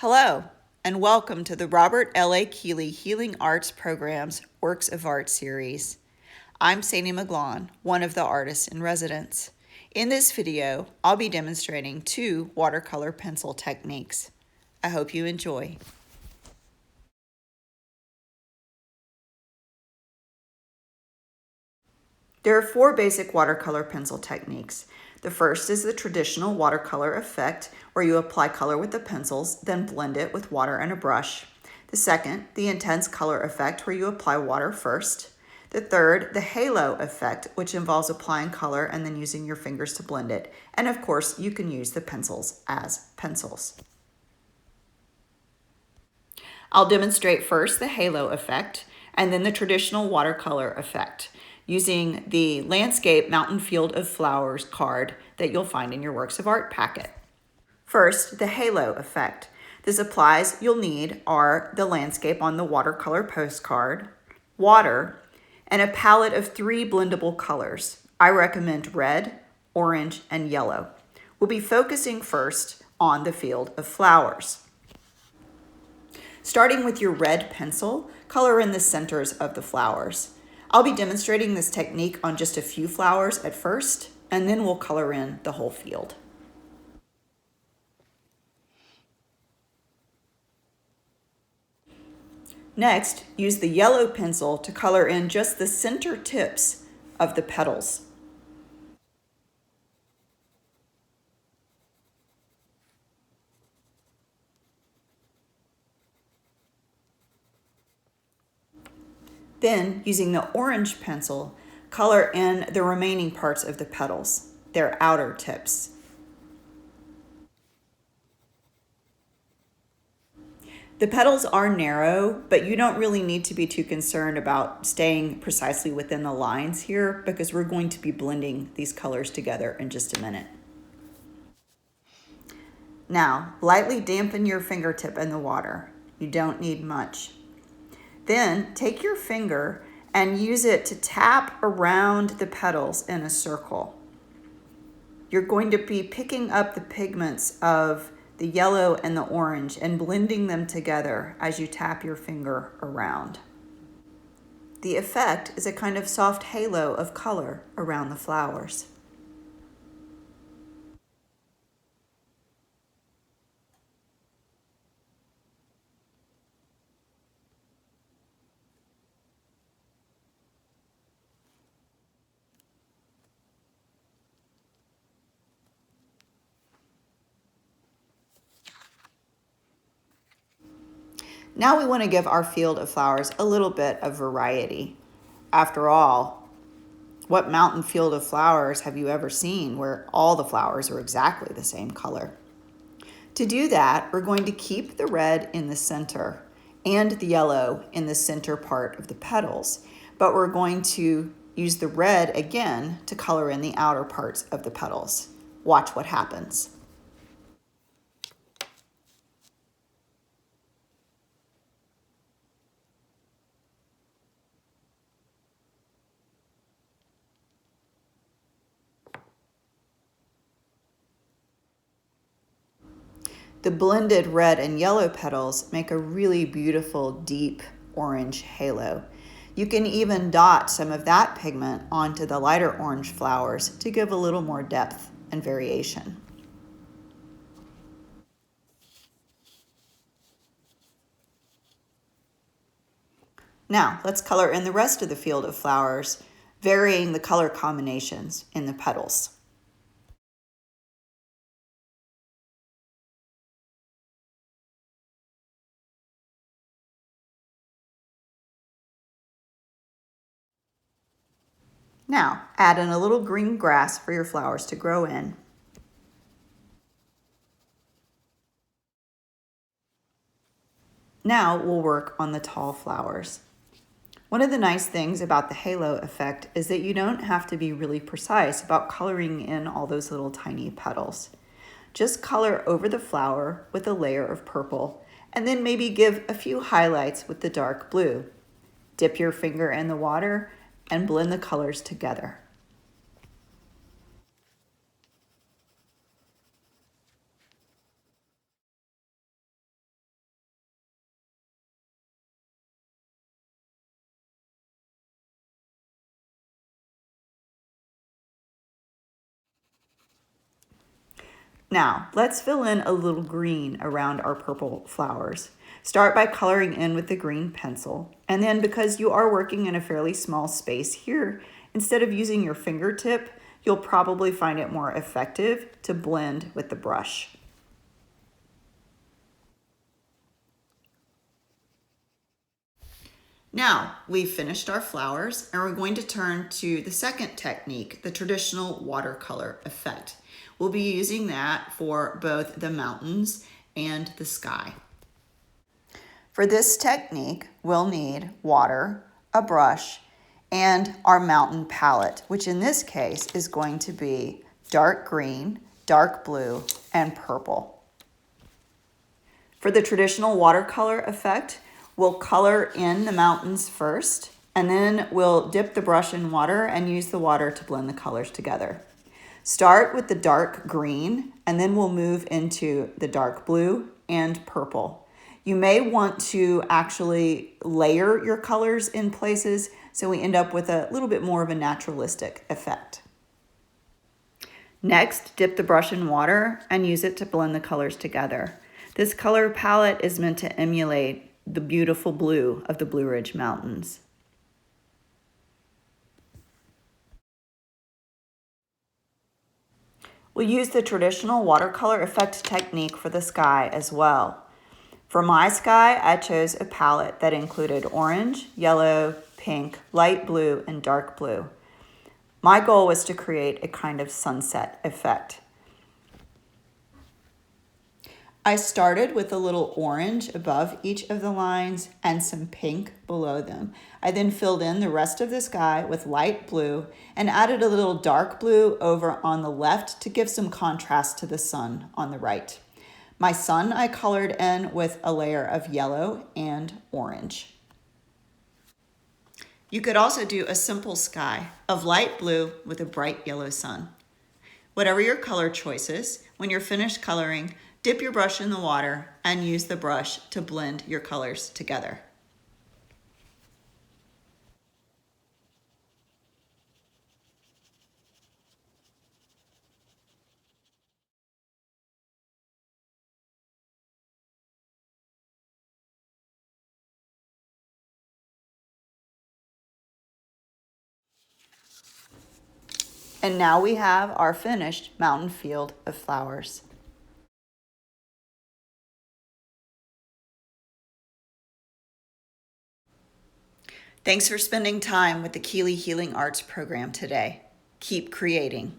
Hello, and welcome to the Robert L.A. Keeley Healing Arts Program's Works of Art series. I'm Sandee McGlaun, one of the artists in residence. In this video, I'll be demonstrating 2 watercolor pencil techniques. I hope you enjoy. There are 4 basic watercolor pencil techniques. The first is the traditional watercolor effect, where you apply color with the pencils, then blend it with water and a brush. The second, the intense color effect, where you apply water first. The third, the halo effect, which involves applying color and then using your fingers to blend it. And of course, you can use the pencils as pencils. I'll demonstrate first the halo effect and then the traditional watercolor effect using the Landscape Mountain Field of Flowers card that you'll find in your Works of Art packet. First, the halo effect. The supplies you'll need are the landscape on the watercolor postcard, water, and a palette of 3 blendable colors. I recommend red, orange, and yellow. We'll be focusing first on the field of flowers. Starting with your red pencil, color in the centers of the flowers. I'll be demonstrating this technique on just a few flowers at first, and then we'll color in the whole field. Next, use the yellow pencil to color in just the center tips of the petals. Then, using the orange pencil, color in the remaining parts of the petals, their outer tips. The petals are narrow, but you don't really need to be too concerned about staying precisely within the lines here because we're going to be blending these colors together in just a minute. Now, lightly dampen your fingertip in the water. You don't need much. Then take your finger and use it to tap around the petals in a circle. You're going to be picking up the pigments of the yellow and the orange and blending them together as you tap your finger around. The effect is a kind of soft halo of color around the flowers. Now we want to give our field of flowers a little bit of variety. After all, what mountain field of flowers have you ever seen where all the flowers are exactly the same color? To do that, we're going to keep the red in the center and the yellow in the center part of the petals, but we're going to use the red again to color in the outer parts of the petals. Watch what happens. The blended red and yellow petals make a really beautiful deep orange halo. You can even dot some of that pigment onto the lighter orange flowers to give a little more depth and variation. Now, let's color in the rest of the field of flowers, varying the color combinations in the petals. Now, add in a little green grass for your flowers to grow in. Now we'll work on the tall flowers. One of the nice things about the halo effect is that you don't have to be really precise about coloring in all those little tiny petals. Just color over the flower with a layer of purple, and then maybe give a few highlights with the dark blue. Dip your finger in the water and blend the colors together. Now, let's fill in a little green around our purple flowers. Start by coloring in with the green pencil, and then because you are working in a fairly small space here, instead of using your fingertip, you'll probably find it more effective to blend with the brush. Now, we've finished our flowers and we're going to turn to the second technique, the traditional watercolor effect. We'll be using that for both the mountains and the sky. For this technique, we'll need water, a brush, and our mountain palette, which in this case is going to be dark green, dark blue, and purple. For the traditional watercolor effect, we'll color in the mountains first, and then we'll dip the brush in water and use the water to blend the colors together. Start with the dark green, and then we'll move into the dark blue and purple. You may want to actually layer your colors in places so we end up with a little bit more of a naturalistic effect. Next, dip the brush in water and use it to blend the colors together. This color palette is meant to emulate the beautiful blue of the Blue Ridge Mountains. We'll use the traditional watercolor effect technique for the sky as well. For my sky, I chose a palette that included orange, yellow, pink, light blue, and dark blue. My goal was to create a kind of sunset effect. I started with a little orange above each of the lines and some pink below them. I then filled in the rest of the sky with light blue and added a little dark blue over on the left to give some contrast to the sun on the right. My sun I colored in with a layer of yellow and orange. You could also do a simple sky of light blue with a bright yellow sun. Whatever your color choices, when you're finished coloring, dip your brush in the water and use the brush to blend your colors together. And now we have our finished mountain field of flowers. Thanks for spending time with the Keeley Healing Arts program today. Keep creating.